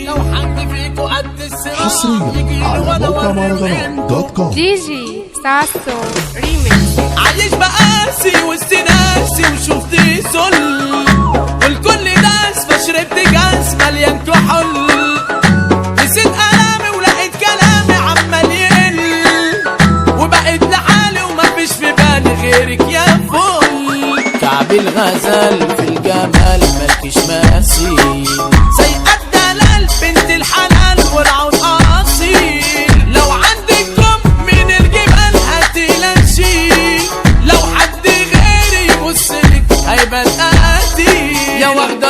لو حد فيكو قد الصراع حصريا على موقع مهرجانات.com. دي جي ساسو ريميكس. عايش بقاسي وسط ناسي وشفت سل والكل داس فشربت كاس مليان كحول. نسيت ألامي ولقيت كلامي عمال يقل وبقيت لحالي ومفيش في بالي غيرك يا فل. كعب الغزال في الجمال مالكش مثيل زي الدلال بنت الحلال والعود اصيل. لو عندك كم من الجبال هتلاشي لو حد غيري يبصلك هيبقى قاتل. يا واخدة